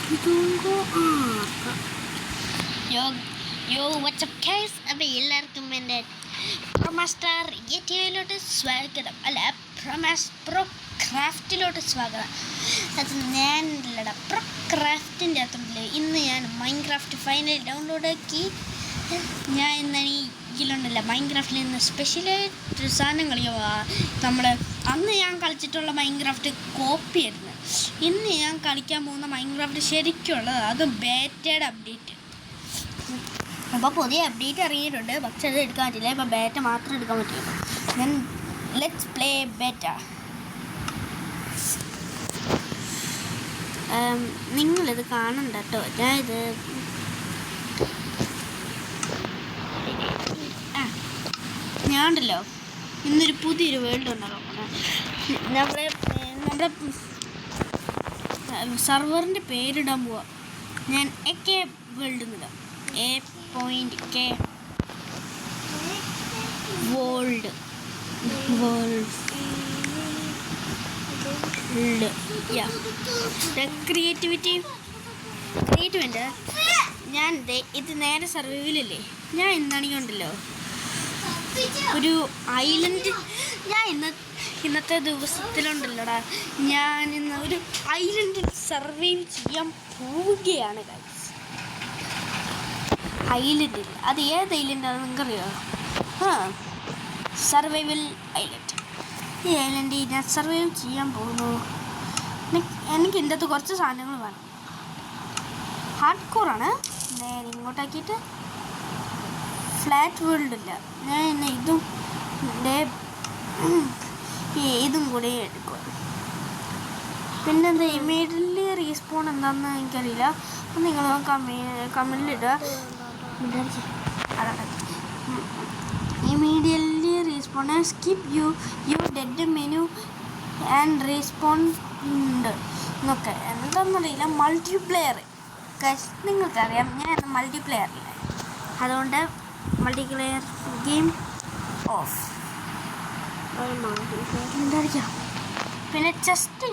അപ്പോൾ എല്ലാവർക്കും എൻ്റെ പ്രൊമാസ്റ്റർ ടിവിയിലോട്ട് സ്വാഗതം. അല്ല, പ്രോ ക്രാഫ്റ്റിലോട്ട് സ്വാഗതം. അത് ഞാനില്ലടാ, പ്രോ ക്രാഫ്റ്റിൻ്റെ അകത്തുണ്ടല്ലേ. ഇന്ന് ഞാൻ മൈൻക്രാഫ്റ്റ് ഫൈനൽ ഡൗൺലോഡ് ആക്കി. ഞാൻ ഇന്ന് ഇതിലുണ്ടല്ല മൈൻക്രാഫ്റ്റിൽ നിന്ന് സ്പെഷ്യലായിട്ട് സാധനം കളിക്കുക. നമ്മൾ അന്ന് ഞാൻ കളിച്ചിട്ടുള്ള മൈൻക്രാഫ്റ്റ് കോപ്പിയായിരുന്നു. ഇന്ന് ഞാൻ കളിക്കാൻ പോകുന്ന മൈൻക്രാഫ്റ്റ് ശരിക്കുള്ളത്, അത് ബേറ്റയുടെ അപ്ഡേറ്റ്. അപ്പോൾ പുതിയ അപ്ഡേറ്റ് ഇറങ്ങിയിട്ടുണ്ട്, പക്ഷെ അത് എടുക്കാൻ പറ്റില്ല. ഇപ്പോൾ ബേറ്റ മാത്രം എടുക്കാൻ പറ്റും. ഞാൻ ലെറ്റ്സ് പ്ലേ ബേറ്റ. നിങ്ങളിത് കാണണ്ട കേട്ടോ. ഞാനുണ്ടല്ലോ ഇന്നൊരു പുതിയൊരു വേൾഡ് ഉണ്ടാകാൻ നമ്മുടെ സർവറിൻ്റെ പേരിടാൻ പോവാ. ഞാൻ AK വേൾഡ് എന്നിടാം. A.K വേൾഡ് ക്രിയേറ്റീവ് ഉണ്ട്. ഞാൻ ഇത് നേരെ സർവൈവലല്ലേ. ഞാൻ എന്താണെങ്കിൽ ഉണ്ടല്ലോ ഒരു ഐലൻഡ്, ഞാൻ ഇന്നത്തെ ദിവസത്തിലുണ്ടല്ലോടാ, ഞാൻ ഇന്ന് ഒരു ഐലൻഡിൽ സർവൈവ് ചെയ്യാൻ പോവുകയാണ് ഗൈസ്. ഐലൻഡിൽ, അത് ഏത് ഐലൻഡാണെന്ന് നിങ്ങൾക്കറിയോ? Survival island. ഈ ഐലൻഡിൽ ഞാൻ സർവൈവ് ചെയ്യാൻ പോകുന്നു. എനിക്ക് ഇതിൻ്റെ അകത്ത് കുറച്ച് സാധനങ്ങൾ വേണം. ഹാർഡ് കോറാണ്. നേരെ ഇങ്ങോട്ടാക്കിയിട്ട് ഫ്ലാറ്റ് വേൾഡ് ഇല്ല. ഞാൻ ഇന്ന് ഇതും കൂടെ എടുക്കും. പിന്നെന്താ ഇമീഡിയറ്റ്ലി റീസ്പോൺ എന്താണെന്ന് എനിക്കറിയില്ല. അപ്പം നിങ്ങൾ കമൻറ്റിലിടുക. Immediately response skip you dead menu and response ഉണ്ട് എന്നൊക്കെ എന്താണെന്നറിയില്ല. മൾട്ടിപ്ലെയർ നിങ്ങൾക്കറിയാം, ഞാൻ മൾട്ടിപ്ലെയറില്ല. അതുകൊണ്ട് മൾട്ടിപ്ലെയർ ഗെയിം ഓഫ്. എന്തായിരിക്കാം. പിന്നെ ചെസ്റ്റ്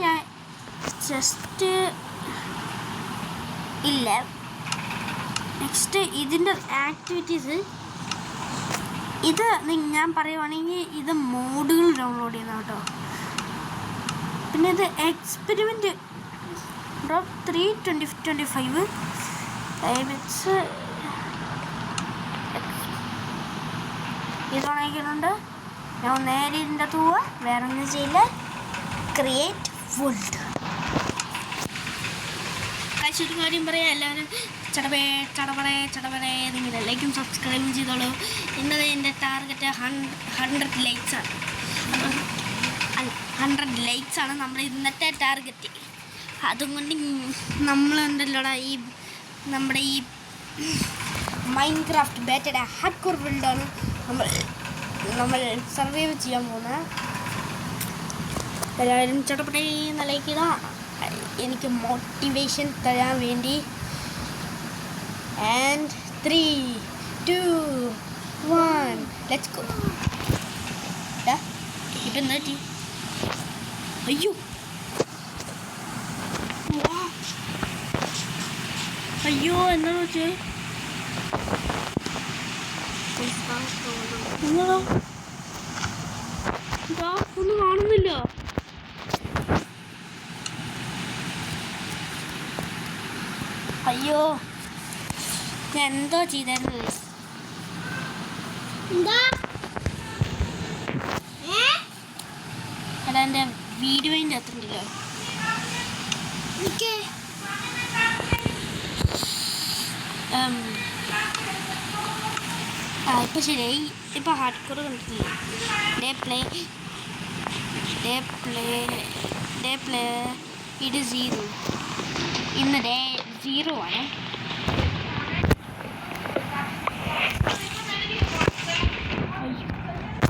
ഇല്ല. നെക്സ്റ്റ് ഇതിൻ്റെ ആക്ടിവിറ്റീസ്, ഇത് ഞാൻ പറയുവാണെങ്കിൽ ഇത് മോഡുകൾ ഡൗൺലോഡ് ചെയ്യുന്ന കേട്ടോ. പിന്നെ ഇത് എക്സ്പെരിമെൻറ്റ് ഡ്രോപ്പ് 3/2025 ഇതുണക്കുന്നുണ്ട്. ഞാൻ നേരെ ഇതിൻ്റെ തൂവ, വേറെ ഒന്നും ചെയ്യില്ല. Create world. ഒരു കാര്യം പറയാം, എല്ലാവരും ചടപടേ നിങ്ങൾ ലൈക്കും സബ്സ്ക്രൈബും ചെയ്തോളൂ. ഇന്നത് എൻ്റെ ടാർഗറ്റ് 100 ലൈക്സാണ്. 100 ലൈക്സാണ് നമ്മുടെ ഇന്നത്തെ ടാർഗറ്റ്. അതുകൊണ്ട് നമ്മളുണ്ടല്ലോടാ നമ്മുടെ ഈ മൈൻക്രാഫ്റ്റ് ബേറ്റയുടെ ഹാർഡ് കോർ വേൾഡാണ് നമ്മൾ സർവൈവ് ചെയ്യാൻ പോകുന്നത്. എല്ലാവരും ചടപടേ ലൈക്ക് എനിക്ക് മോട്ടിവേഷൻ തരാൻ വേണ്ടി. And 3, 2, 1 let's go. ഇപ്പം എന്താ പറ്റി? അയ്യോ എന്താണെന്ന് വെച്ചേ എന്നതാ ഒന്നും കാണുന്നില്ല. അയ്യോ, ഞാൻ എന്തോ ചെയ്തായിരുന്നു. എടാ, എൻ്റെ വീഡിയോൻ്റെ അകത്തുണ്ടല്ലോ. ഇപ്പം ശരിയായി. ഇപ്പം ഹാർഡ് കോർ കണ്ടിട്ടില്ലേ. ഡേ പ്ലേ ഇത് 0. ഇന്ന് ഡേ 0 ആണ്.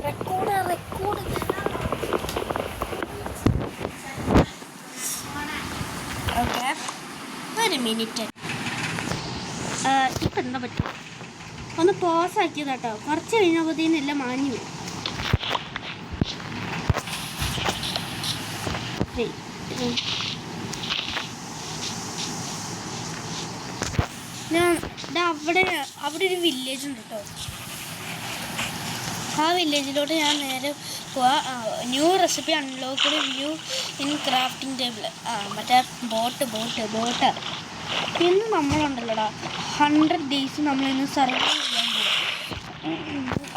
Record okay. ഒരു മിനിറ്റ്. ഇപ്പം എന്താ പറ്റും? ഒന്ന് പോസ് ആക്കിയത് കേട്ടോ. കുറച്ച് കഴിഞ്ഞപ്പോഴത്തേനും എല്ലാം മാഞ്ഞു വരും. ഞാൻ അവിടെ ഒരു വില്ലേജ് ഉണ്ട് കേട്ടോ. ആ വില്ലേജിലോട്ട് ഞാൻ നേരെ പോവാ. New recipe unlocked view in crafting table. മറ്റേ ബോട്ട് ഇന്ന് നമ്മളുണ്ടല്ലോടാ 100 days നമ്മളിന്ന് സർവൈവ് ചെയ്യാൻ പോകും.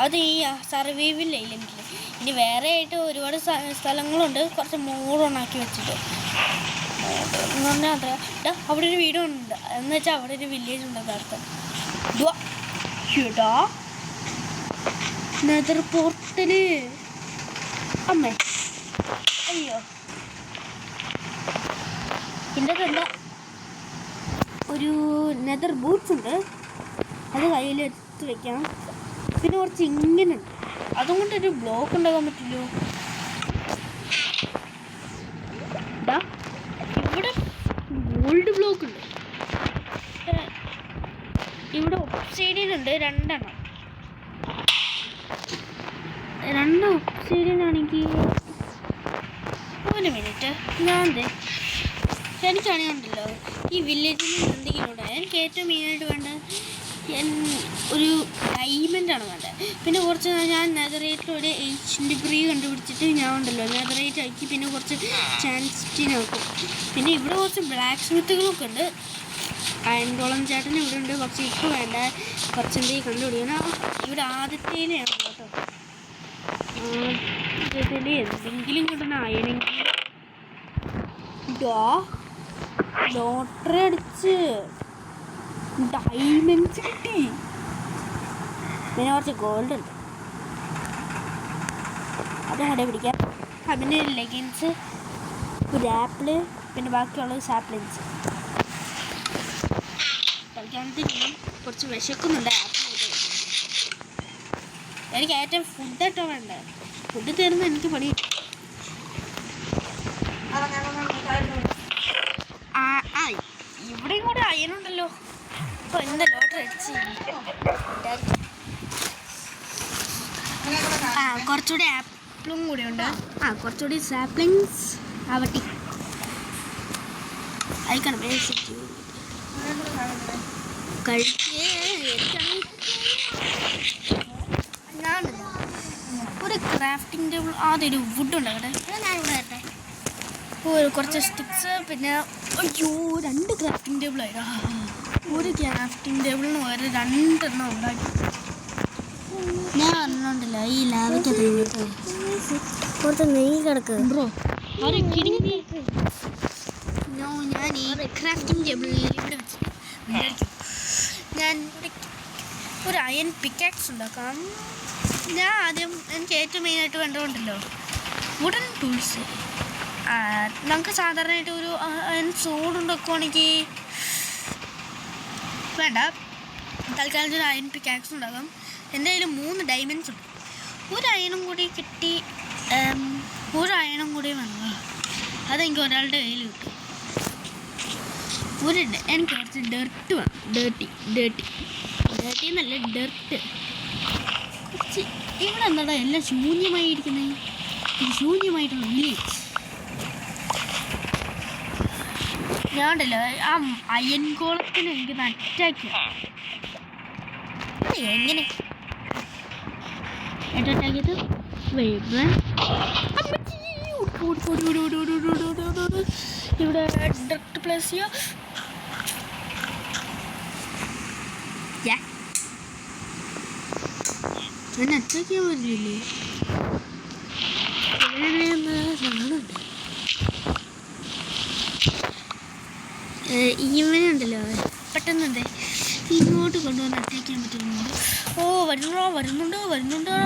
അത് ഈ സർവൈവൽ ഇല്ലെങ്കിൽ ഇനി വേറെ ആയിട്ട് ഒരുപാട് സ്ഥലങ്ങളുണ്ട്, കുറച്ച് മോഡോണാക്കി വെച്ചിട്ട്. എന്ന് പറഞ്ഞാൽ അത്ര അവിടെ ഒരു വീട് ഉണ്ട്, എന്ന് വെച്ചാൽ അവിടെ ഒരു വില്ലേജ് ഉണ്ട്. അർത്ഥം ചേട്ടാ നെതർ പോർട്ടല്. അമ്മേ അയ്യോ, എൻ്റെ എന്താ ഒരു നെതർ ബൂട്ട്സ് ഉണ്ട്, അത് കയ്യിൽ എടുത്ത് വെക്കണം. പിന്നെ കുറച്ച് ഇങ്ങനെ ഉണ്ട്, അതുകൊണ്ടൊരു ബ്ലോക്ക് ഉണ്ടാക്കാൻ പറ്റില്ലോ. ഇവിടെ ഗോൾഡ് ബ്ലോക്ക് ഉണ്ട്, ഇവിടെ ഒബ്സിഡിയൻ ഉണ്ട് 2 എണ്ണം. 2 ഒബ്സിഡിയൻ ആണെങ്കിൽ 1 മിനിറ്റ് എനിക്കാണെങ്കിലുണ്ടല്ലോ ഈ വില്ലേജിൽ നിന്ന് എന്തെങ്കിലും ഉണ്ട്. എനിക്ക് ഏറ്റവും മെയിനായിട്ട് വേണ്ട ഒരു ഡയമണ്ടാണ് വേണ്ടത്. പിന്നെ കുറച്ച് ഞാൻ നെതറേറ്റിലൂടെ ഡിഗ്രി കണ്ടുപിടിച്ചിട്ട് ഞാൻ ഉണ്ടല്ലോ നെതറേറ്റ് ആക്കി പിന്നെ കുറച്ച് ചാൻസ്റ്റിനാക്കും. പിന്നെ ഇവിടെ കുറച്ച് ബ്ലാക്ക് സ്മിത്തുകളൊക്കെ ഉണ്ട്. അയൻകോളം ചേട്ടൻ ഇവിടെ ഉണ്ട്, പക്ഷേ ഇപ്പോൾ വേണ്ട, കുറച്ചെന്തെങ്കിലും കണ്ടുപിടിക്കണം. ഇവിടെ ആദ്യത്തേലാണ് കേട്ടോ, ആദ്യത്തിൽ എന്തെങ്കിലും കിട്ടണം. അയനെങ്കിൽ ലോട്ടറി അടിച്ച് ഡയമണ്ട്സ് കിട്ടി. പിന്നെ കുറച്ച് ഗോൾഡ് ഉണ്ട്, അതും കൂടെ പിടിക്കാം. പിന്നെ ലെഗിൻസ്, ഒരു ആപ്പിള്, പിന്നെ ബാക്കിയുള്ളത് സാപ്ലിങ്സ്. കളിക്കാനത്തിന് കുറച്ച് വിശക്കുന്നുണ്ട്. എനിക്ക് ഏറ്റവും ഫുഡായിട്ടോ വേണ്ട, ഫുഡ് തരുന്ന എനിക്ക് പണി. ഇവിടെയും കൂടെ അയനുണ്ടല്ലോ. അപ്പോൾ എന്താ ലോട്ടറി അടിച്ച് കുറച്ചുകൂടി ആപ്പിളും കൂടെ ഉണ്ട്. കുറച്ചുകൂടി സാപ്ലിങ്സ് ആവട്ടെ. അയക്കണം ഒരു ക്രാഫ്റ്റിംഗ് ടേബിൾ, അതൊരു വുഡ് ഉണ്ട് അവിടെ. കുറച്ച് സ്റ്റിക്സ്, പിന്നെ അയ്യോ 2 ക്രാഫ്റ്റിംഗ് ടേബിളായിട്ടാ. ഒരു ക്രാഫ്റ്റിംഗ് ടേബിളിന് പകരം 2 എണ്ണം ഉണ്ടാക്കി. ഞാൻ അറിഞ്ഞോണ്ടല്ലോ ഈ ലാവയ്ക്കകത്ത് കുറച്ച് നെയ്യ് കിടക്ക് ബ്രോ. ഞാൻ ഈ ക്രാഫ്റ്റിംഗ് ടേബിളിൽ ഇവിടെ വെച്ചിട്ട് ഞാൻ ഒരു അയൺ പിക്കാക്സ് ഉണ്ടാക്കാം. ഞാൻ ആദ്യം എനിക്ക് ഏറ്റവും മെയിനായിട്ട് വേണ്ടതുണ്ടല്ലോ വുഡൻ ടൂൾസ്. നമുക്ക് സാധാരണയായിട്ട് ഒരു അയൺ സോഡ് ഉണ്ടാക്കുവാണെങ്കിൽ വേണ്ട, തൽക്കാലം ഒരു അയൺ പിക്കാക്സ് ഉണ്ടാക്കാം. എൻ്റെ കയ്യിൽ 3 ഡയമണ്ട്സ് ഉണ്ട്. ഒരു അയണും കൂടി കിട്ടി, ഒരു അയണും കൂടി വേണം. അതെനിക്ക് ഒരാളുടെ കയ്യിൽ കിട്ടും. എനിക്ക് കുറച്ച് ഡെർട്ട് വേണം. ഡേർട്ടി എന്നല്ല, ഡെർട്ട്. കുറച്ച് ഇവിടെ എന്താടാ എല്ലാം ശൂന്യമായിരിക്കുന്നത്, ശൂന്യമായിട്ടുള്ള വില്ലേജ്. ഞാൻ ഉണ്ടല്ലോ ആ അയൻകോളത്തിന് എനിക്ക് അറ്റാക്ക് എങ്ങനെ അറ്റാക്കിയത് ഇവിടെ ഡയറക്റ്റ് പ്ലേസ് ചെയ്യാം. ഞാൻ അറ്റാക്ക് ചെയ്യാൻ പറ്റില്ലേ? സാധനമുണ്ട് ഇവനുണ്ടല്ലോ, പെട്ടെന്നുണ്ട് ഇങ്ങോട്ട് കൊണ്ടുവന്ന് അറ്റാക്ക് ചെയ്യാൻ പറ്റുന്നുണ്ട്. ഓ വരുന്നുണ്ടോ ഗുണ്ട വരുന്നുണ്ടോ?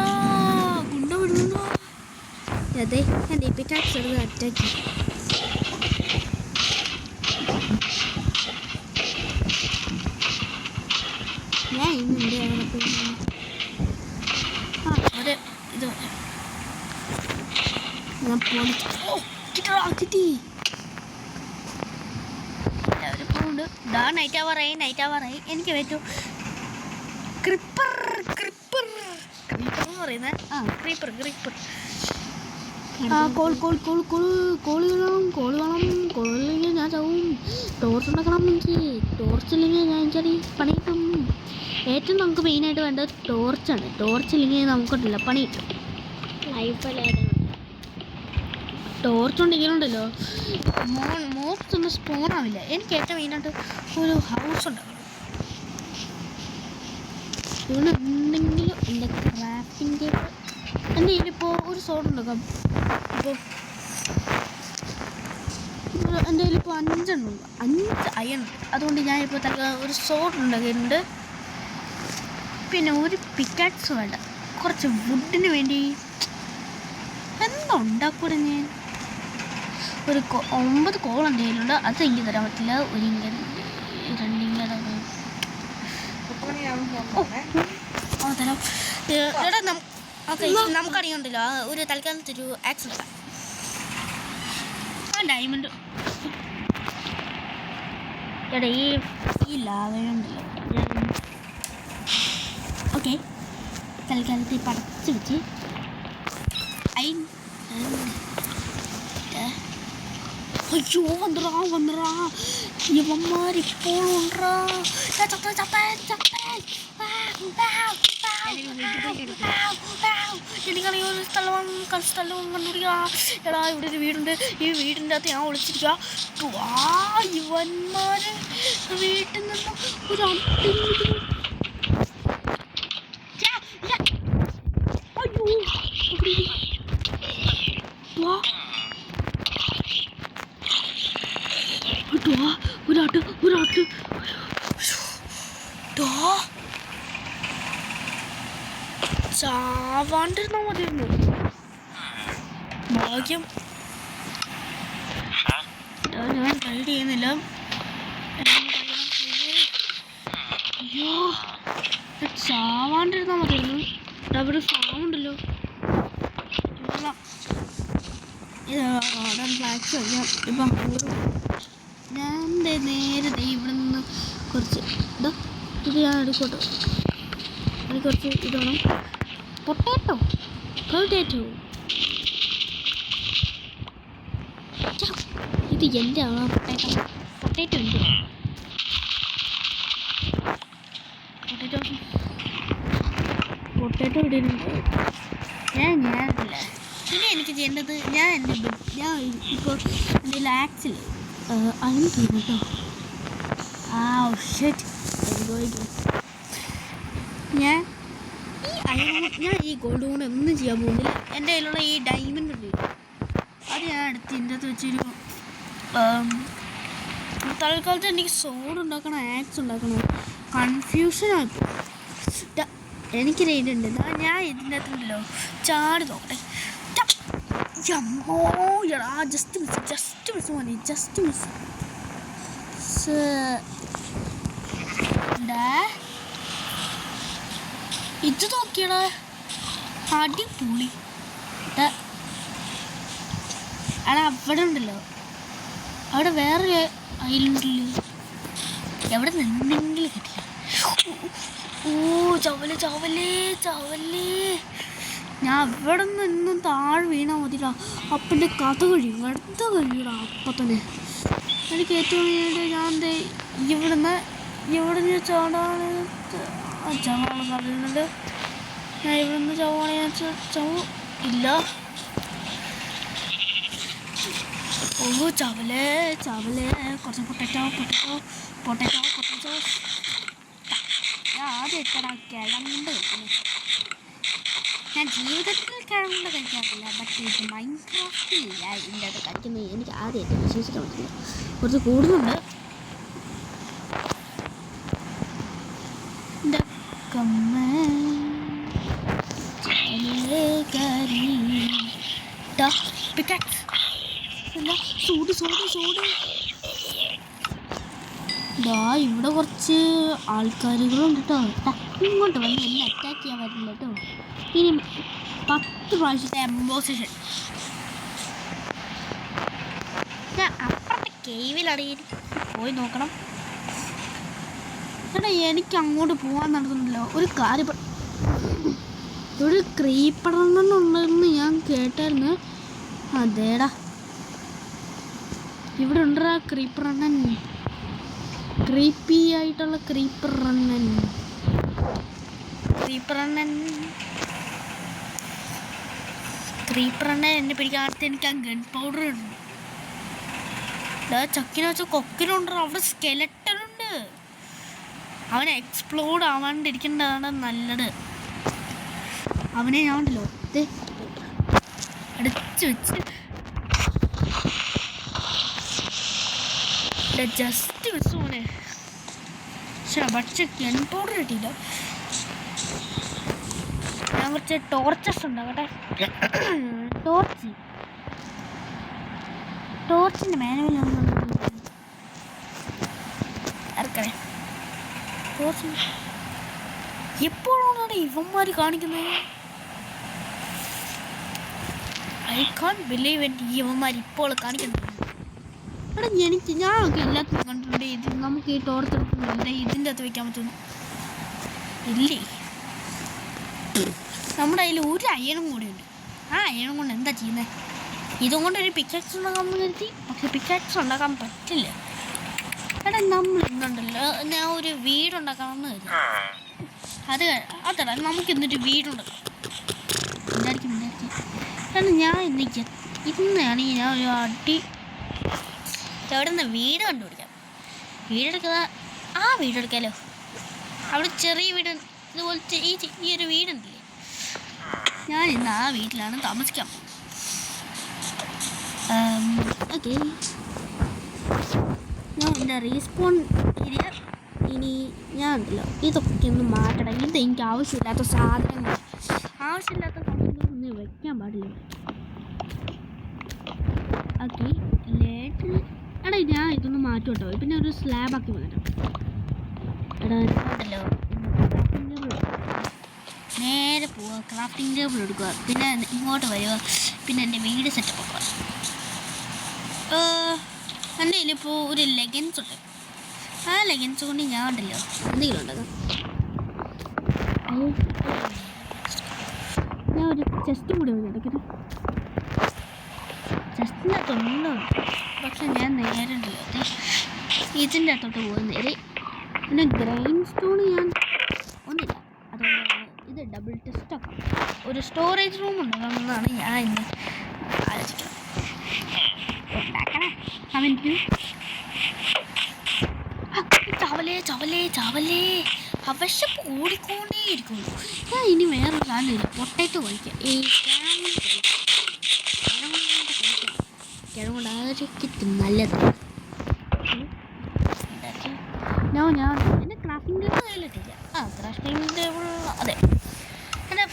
അതെ, എൻ്റെ പിക്കാക്സ് എടുത്ത് അറ്റാക്ക് ചെയ്യും. ഞാൻ ഇന്നുണ്ട് അവിടെ പോയി. അതെ ഇത് ഞാൻ പോയി. ഓ കിട്ടി. എല്ലാവരും പോകുന്നുണ്ട്. നൈറ്റ് ആവറായി. എനിക്ക് പറ്റും ക്രീപ്പർ എന്ന് പറയുന്നത്. ക്രീപ്പർ കോളില്ലെങ്കിൽ ഞാൻ ചാവും. ടോർച്ച് ഉണ്ടാക്കണം. എനിക്ക് ടോർച്ചില്ലെങ്കിൽ ഞാൻ ചെറിയ പണി കിട്ടും. ഏറ്റവും നമുക്ക് മെയിനായിട്ട് വേണ്ടത് ടോർച്ചാണ്. ടോർച്ചില്ലെങ്കിൽ നമുക്കുണ്ടല്ലോ പണി കിട്ടും. ടോർച്ച് ഉണ്ടെങ്കിലുണ്ടല്ലോ മോസ്റ്റ് ഒന്നും സ്പോണാവില്ല. എനിക്ക് ഏറ്റവും മെയിനായിട്ട് ഒരു ഹൗസ് ഉണ്ടാക്കണം. ഇവിടെ എന്തെങ്കിലും എൻ്റെ ക്രാഫ്റ്റിംഗ് എൻ്റെ കയ്യിലിപ്പോൾ ഒരു സോഡ് ഉണ്ടാക്കാം. ഇപ്പോൾ എൻ്റെ കയ്യിലിപ്പോൾ 5 അയൺ ഉണ്ട്. അതുകൊണ്ട് ഞാനിപ്പോൾ ഒരു സോഡ് ഉണ്ടാക്കിയിട്ടുണ്ട്. പിന്നെ ഒരു പിക്കാക്സ് വേണ്ട, കുറച്ച് വുഡിന് വേണ്ടി എന്താ ഉണ്ടാക്കൂടെ ഞാൻ. ഒരു 9 കോൾ എൻ്റെ കയ്യിലുണ്ട്. അത് എനിക്ക് തരാൻ പറ്റില്ല. 1 ഇങ്കർ 2 ഇങ്കർ തരാം. എടാ നമുക്കറിയണ്ടല്ലോ ഒരു തൽക്കാലത്തൊരു ആക്സിഡൻ്റ് ആ ഡയമണ്ട് എടാ ഈ ലാവയുണ്ടല്ലോ. ഓക്കെ തൽക്കാലത്ത് പടച്ച് വെച്ച് അയ്യോ വന്നറാ ഇവന്മാരിപ്പോഴും ഉണ്ടാ. എനിക്കറിയോ സ്ഥലവും കണ്ടുപിടിക്കുക. എടാ ഇവിടെ ഒരു വീടുണ്ട്. ഈ വീടിൻ്റെ അകത്ത് ഞാൻ ഒളിച്ചിരിക്കുക. ഇവന്മാര് വീട്ടിൽ നിന്നും ഒരു ഒരാട്ട് ചാവാണ്ടിരുന്നാ മതിയായിരുന്നു. ഭാഗ്യം ഞാൻ റൈഡ് ചെയ്യുന്നില്ല. അയ്യോ ചാവാണ്ടിരുന്നാ മതിയായിരുന്നു. അവിടെ ഫാമുണ്ടല്ലോ. ഇത് ഫ്ലാക്സ് വയ്ക്കാം. ഇപ്പം ഞാൻ നേരത്തെ ഇവിടെ നിന്ന് കുറച്ച് ഇത് ഞാൻ എടുക്കോട്ടെ. എനിക്ക് കുറച്ച് ഇത് വേണം. പൊട്ടാറ്റോ ഇത് എൻ്റെ ആണോ? പൊട്ടാറ്റോ ഉണ്ട്. പൊട്ടാറ്റോ ഇടുന്നുണ്ട്. ഞാനില്ല. പിന്നെ എനിക്ക് ചെയ്യേണ്ടത് ഞാൻ ഇപ്പോൾ എൻ്റെ ലാക്സിൽ അയൺ ചെയ്തു കേട്ടോ. ഞാൻ ഈ ഗോൾഡ് കൊണ്ട് ഒന്നും ചെയ്യാൻ പോകുന്നില്ല. എൻ്റെ കയ്യിലുള്ള ഈ ഡയമണ്ട് ഉണ്ട്, അത് ഞാൻ എടുത്ത് ഇതിൻ്റെ അകത്ത് വെച്ചൊരു തൽക്കാലത്ത് എനിക്ക് സോഡ് ഉണ്ടാക്കണം, ആക്സ് ഉണ്ടാക്കണം. കൺഫ്യൂഷനായിപ്പോൾ എനിക്ക് റേറ്റുണ്ട്. ഞാൻ ഇതിൻ്റെ അകത്തുണ്ടല്ലോ ചാടി നോക്കട്ടെ. ജസ്റ്റ് മിസ് മതി. ഇത് നോക്കിയടാ അടിപൊളി. അവിടെ ഉണ്ടല്ലോ, അവിടെ വേറൊരു ഐലൻഡിൽ എവിടെ നിന്നെങ്കിലും കിട്ടില്ല. ചവലേ ഞാൻ അവിടെ നിന്നും താഴെ വീണാൽ മതിടാ. അപ്പൻ്റെ കഥ കഴിയും, അടുത്ത കഴിയൂടാ അപ്പം തന്നെ. എനിക്ക് ഏറ്റവും വേണ്ടി ഞാൻ ഇവിടുന്ന് ചവാണ് പറയുന്നുണ്ട്. ഞാൻ ഇവിടുന്ന് ചവാണ് ഞാൻ ഇല്ല. ചവലേ കുറച്ച് പൊട്ടറ്റോ ഞാൻ ആദ്യം എത്തടാ കിഴങ്ങുണ്ട് കഴിക്കുന്നു. ഞാൻ ജീവിതത്തിൽ കിഴങ്ങുണ്ട് കഴിക്കാറില്ല. ബട്ട് ഇത് മൈൻക്രാഫ്റ്റിൽ ഇതിൻ്റെ അത് കഴിക്കുന്നത് എനിക്ക് ആദ്യമായിട്ട് വിശ്വസിക്കാൻ പറ്റില്ല. കുറച്ച് കൂടുന്നുണ്ട്. ഇവിടെ കുറച്ച് ആൾക്കാരുകളുണ്ട് കേട്ടോ. ഇങ്ങോട്ട് വന്ന് എന്നെ അറ്റാക്ക് ചെയ്യാൻ പറ്റില്ല കേട്ടോ. ഇനി 10 പ്രാവശ്യത്തെ എംബോസിഷൻ. ഞാൻ അപ്പുറത്തെ കേവിലടയിൽ പോയി നോക്കണം. ചേട്ടാ എനിക്ക് അങ്ങോട്ട് പോകാൻ നടക്കുന്നില്ലോ. ഒരു കാര്യം, ഒരു ക്രീപ്പറെന്നുണ്ടെന്ന് ഞാൻ കേട്ടായിരുന്നു. അതേടാ, ഇവിടെ ഉണ്ടടാ ക്രീപ്പർ അണ്ണൻ. ക്രീപ്പി ആയിട്ടുള്ള ക്രീപ്പർ അണ്ണൻ. എന്നെ പിടിക്കാത്ത എനിക്ക് ആ ഗൺ പൗഡർ ഉണ്ട്. ചക്കിനെ വെച്ച കൊക്കിനുണ്ടോ, അവിടെ സ്കെലട്ടൺ ഉണ്ട്. അവനെ എക്സ്പ്ലോഡ് ആവാണ്ടിരിക്കേണ്ടതാണ് നല്ലത്. അവനെ ഞാൻ ഉണ്ടല്ലോ അടച്ചു വെച്ച് ജസ്റ്റ് മിസ് മോനെ. പക്ഷെ ഗൺ പൗഡർ കിട്ടിയില്ല. ഞാൻ കുറച്ച് ടോർച്ചസ് ഉണ്ടാകട്ടെ. ടോർച്ചിൻ്റെ മാനുവൽ ആർക്കറിയാം. ടോർച്ച് എപ്പോഴാണ് ഇവന്മാർ കാണിക്കുന്നത്? I can't believe it. ഇവന്മാർ ഇപ്പോൾ കാണിക്കുന്നത്. എടാ ഞാനൊക്കെ എല്ലാത്തിനും കണ്ടിട്ടുണ്ട്. ഇത് നമുക്ക് ഈ ടോർച്ച് എടുക്കുന്നില്ല. ഇതിൻ്റെ അകത്ത് വയ്ക്കാൻ പറ്റുന്നു ഇല്ലേ? നമ്മുടെ കയ്യിൽ ഒരു അയണും കൂടി ഉണ്ട്. ആ അയണും കൊണ്ട് എന്താ ചെയ്യുന്നത്? ഇതും കൊണ്ട് ഒരു പിക്കാക്സ് ഉണ്ടാക്കാൻ കരുതി. പക്ഷെ പിക്കാക്സ് ഉണ്ടാക്കാൻ പറ്റില്ല. എടാ നമ്മൾ ഇന്നുണ്ടല്ലോ, ഞാൻ ഒരു വീടുണ്ടാക്കാമെന്ന് കരുതി. അതടാ നമുക്ക് ഇന്നൊരു വീടുണ്ടാക്കാം. വിചാരിക്കും കാരണം ഞാൻ ഇന്നാണെങ്കിൽ ഞാൻ ഒരു എവിടെ നിന്ന് വീട് കണ്ടുപിടിക്കാം. വീടെടുക്കാമല്ലോ. അവിടെ ചെറിയ വീട് ഇതുപോലത്തെ ഈ ഒരു വീടുണ്ടല്ലേ, ഞാൻ ഇന്ന് ആ വീട്ടിലാണ് താമസിക്കാൻ പോകുന്നത്. ഓക്കെ, ഞാൻ എൻ്റെ റീസ്പോൺ ഏരിയ ഇനി ഞാൻ ഉണ്ടല്ലോ ഇതൊക്കെ ഒന്ന് മാറ്റണം. ഇത് എനിക്ക് ആവശ്യമില്ലാത്ത സാധനങ്ങൾ, ആവശ്യമില്ലാത്ത സാധനങ്ങളൊന്നും വയ്ക്കാൻ പാടില്ല. ഓക്കെ, എടാ ഞാൻ ഇതൊന്ന് മാറ്റും കേട്ടോ. പിന്നെ ഒരു സ്ലാബാക്കി മാറ്റാം. എടാ ഉണ്ടല്ലോ നേരെ പോവുക, ക്രാഫ്റ്റിംഗ് ടേബിൾ എടുക്കുക, പിന്നെ ഇങ്ങോട്ട് വരിക, പിന്നെ എൻ്റെ വീട് സെറ്റപ്പ് ആക്കുക. എൻ്റെ കയ്യിലിപ്പോൾ ഒരു ലെഗൻസ് ഉണ്ട്. ആ ലെഗൻസ് കൊണ്ട് ഞാൻ ഉണ്ടല്ലോ എന്തെങ്കിലും ഉണ്ടാക്കാം. ഞാൻ ഒരു ചെസ്റ്റും കൂടി എടുക്കുന്നത്. ചെസ്റ്റിൻ്റെ അകത്തൊന്നും പക്ഷെ ഞാൻ നേരെ ഉണ്ടല്ലോ ഇതിൻ്റെ അകത്തോട്ട് പോകുന്ന നേരെ. പിന്നെ ഗ്രൈൻ സ്റ്റോൺ ഞാൻ ഒന്നില്ല, അതുകൊണ്ട് ഇത് ഡബിൾ ടെസ്റ്റ് ആക്കാം. ഒരു സ്റ്റോറേജ് റൂം ഉണ്ടാക്കണമെന്നാണ് ഞാൻ ഇന്ന് ആലോചിക്കുന്നത്. അവനിക്ക് ചവലേ അവശപ്പ് ഓടിക്കൊണ്ടേയിരിക്കുള്ളൂ. ഞാൻ ഇനി വേറൊരു സാധനമില്ല, പൊട്ടേറ്റോ കഴിക്കാം. കിഴങ്ങുകൊണ്ട് ആരോഗ്യത്തിന് നല്ലതാണ്. ഞാൻ എൻ്റെ ക്രാഫ്റ്റിംഗ് ടേബിൾ കയ്യിലിട്ടില്ല. ക്രാഫ്റ്റിംഗ് ടേബിൾ അതെ. എൻ്റെ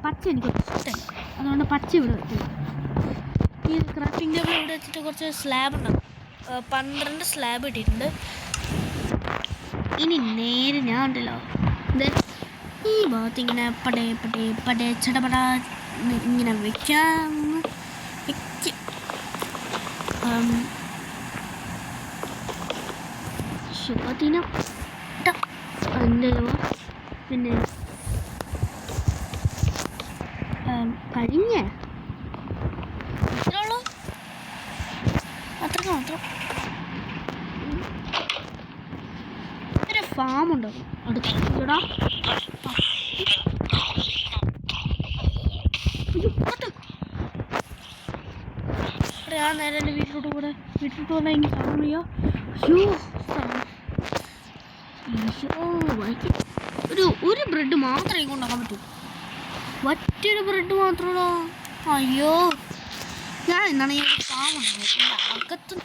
പച്ച എനിക്ക് ഇഷ്ടമല്ല, അതുകൊണ്ട് പച്ച ഇവിടെ വെച്ചില്ല. ഈ ക്രാഫ്റ്റിംഗ് ടേബിൾ ഇവിടെ വെച്ചിട്ട് കുറച്ച് സ്ലാബ് ഉണ്ടാകും. 12 സ്ലാബ് ഇട്ടിട്ടുണ്ട്. ഇനി നേരെ ഞാൻ ഉണ്ടല്ലോ ഈ ഭാഗത്ത് ഇങ്ങനെ പടേ ചടപട ഇങ്ങനെ വെക്കാം. ശുഭദിനം എൻ്റെ പിന്നെ കഴിഞ്ഞ അത്രയ്ക്ക് മാത്രം ഒരു ഫാം ഉണ്ടാകും അടുത്തടാ. ഞാൻ നേരെ എൻ്റെ വീട്ടിലോട്ട് പോകാൻ എനിക്ക് സമയം വയ്യ. ഒരു ബ്രെഡ് മാത്രമേ കൊണ്ടാക്കാൻ പറ്റൂ. മറ്റൊരു ബ്രെഡ് മാത്രമോ? അയ്യോ, ഞാൻ എന്നാണ് ഈ ഫാം അകത്ത്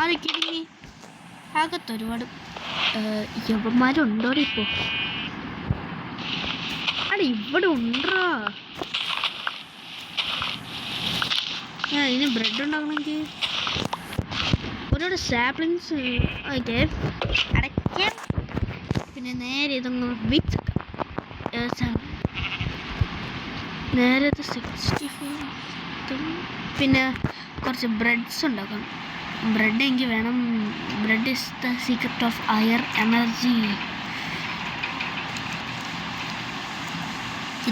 ആരൊക്കെ അകത്ത് ഒരുപാട് യവന്മാരുണ്ടോ ഇപ്പോൾ? അവിടെ ഇവിടെ ഉണ്ടോ? ഞാൻ ഇതിന് ബ്രെഡ് ഉണ്ടാക്കണമെങ്കിൽ ഒരുപാട് സാപ്ലിങ്സ് ഓക്കെ അടയ്ക്കാം. പിന്നെ നേരെ ഇതൊന്ന് വിക്സ് നേരെ 65. പിന്നെ കുറച്ച് ബ്രെഡ്സ് ഉണ്ടാക്കണം. ബ്രെഡ് എനിക്ക് വേണം. Bread is the secret of higher energy.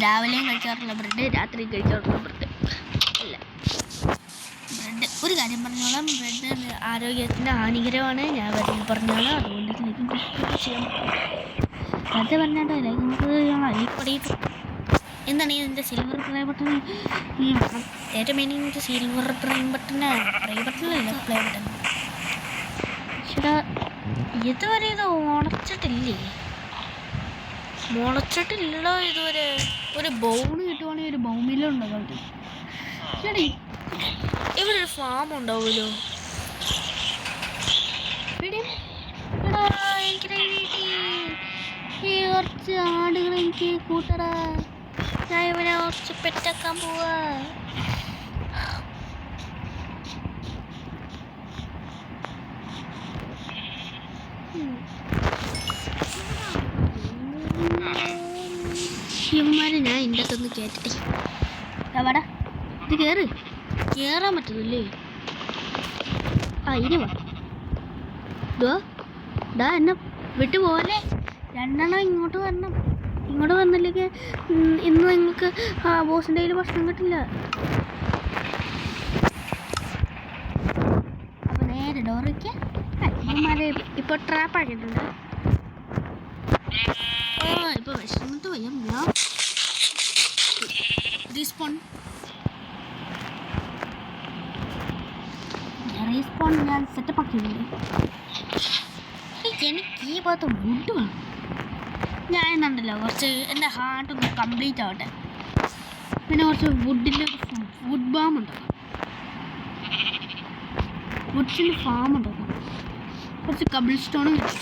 രാവിലെയും കഴിക്കാറുള്ള ബ്രെഡ്, രാത്രിയും കഴിക്കാറുള്ള ബ്രെഡ് അല്ല. ബ്രെഡ് ഒരു കാര്യം പറഞ്ഞോളാം, ബ്രെഡ് ആരോഗ്യത്തിന് ഹാനികരമാണ്. ഞാൻ പറഞ്ഞോളാം, അതുകൊണ്ട് എനിക്ക് ചെയ്യാൻ പറ്റും. അത് പറഞ്ഞാട്ടോ നമുക്ക് അരിപ്പടിയിട്ട് എന്താണ് ഇതിൻ്റെ സിൽവർ പ്ലേ ബട്ടൺ. ഏറ്റവും മെയിൻ സിൽവർ പ്ലേ ബട്ടനാണ്. പ്ലേ ബട്ടണല്ല, പ്ലേ ബട്ടൺ. ചേട്ടാ ഇതുവരെ ഇത് മുളച്ചിട്ടില്ലല്ലോ ഇതുവരെ. ഒരു ബൗണ് കിട്ടുവാണെങ്കിൽ ഒരു ബൗമിലുണ്ടാവും. ചേട്ടാ ഇവിടെ ഒരു ഫാം ഉണ്ടാവുമല്ലോ. കുറച്ച് ആടുകൾ എനിക്ക് കൂട്ടടാ. ഞാൻ ഇവനെ കുറച്ച് പെറ്റാക്കാൻ പോവാ. ഇവന്മാരെ ഞാൻ ഇതിൻ്റെ അകത്തൊന്ന് കയറ്റട്ടെ. എവിടെ ഇത് കയറാൻ പറ്റുന്നില്ലേ? ആ ഇനി വാ എന്നെ വിട്ടു പോലെ. രണ്ടെണ്ണം ഇങ്ങോട്ട് വരണം. ഇങ്ങോട്ട് വന്നില്ലെങ്കിൽ ഇന്ന് നിങ്ങൾക്ക് ബോസിൻ്റെ കയ്യിൽ ഭക്ഷണം കിട്ടില്ല. അപ്പോൾ നേരെ ഡോറിക്ക് ഇവന്മാരെ ഇപ്പോൾ ട്രാപ്പ് ആക്കിയിട്ടുണ്ട്. ഇപ്പോൾ വിഷമിട്ട് വയ്യ. ഞാൻ റീസ്പോൺ ഞാൻ സെറ്റപ്പ് ആക്കിയിട്ടുണ്ട്. എനിക്ക് ഈ ഭാഗത്ത് വുഡ് വേണം. ഞാൻ എന്നുണ്ടല്ലോ കുറച്ച് എൻ്റെ ഹാർട്ടൊന്ന് കംപ്ലീറ്റ് ആവട്ടെ. പിന്നെ കുറച്ച് വുഡിൻ്റെ വുഡ് ബാം ഉണ്ടാക്കാം. വുഡ്സിൻ്റെ ഫാം ഉണ്ടാക്കാം. കുറച്ച് കബിൾ സ്റ്റോണും കിട്ടും.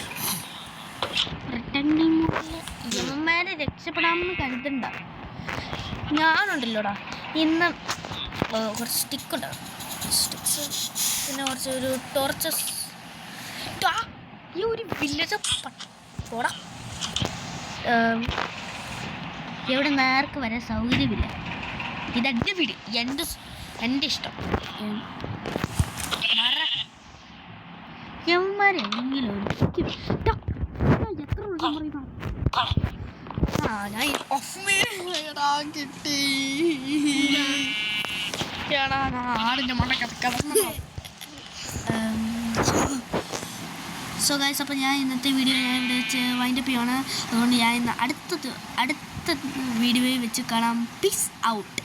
റിട്ടേണിംഗ് മോഡിൽ യമ്മമാരെ രക്ഷപ്പെടാമെന്ന് കരുതണ്ട. ഞാനുണ്ടല്ലോടാ ഇന്ന് കുറച്ച് സ്റ്റിക്ക് ഉണ്ടാകും. സ്റ്റിക്സ് പിന്നെ കുറച്ച് ഒരു ടോർച്ചസ്. ഈ ഒരു വില്ലേജ് പോടാ. ഇവിടെ നേർക്ക് വരാൻ സൗകര്യമില്ല. ഇതെൻ്റെ വീട്, എൻ്റെ ഇഷ്ടം. യവന്മാരെങ്കിലും എത്ര പറയുന്ന ഞാൻ കിട്ടി. ആടിൻ്റെ മണ്ടക്കഥ. സോ ഗൈസ്, അപ്പോൾ ഞാൻ ഇന്നത്തെ വീഡിയോ ഇവിടെ വെച്ച് വൈൻഡപ്പ് ചെയ്യുകയാണ്. അതുകൊണ്ട് ഞാൻ ഇന്ന് അടുത്ത വീഡിയോയിൽ വെച്ച് കാണാം. Peace out.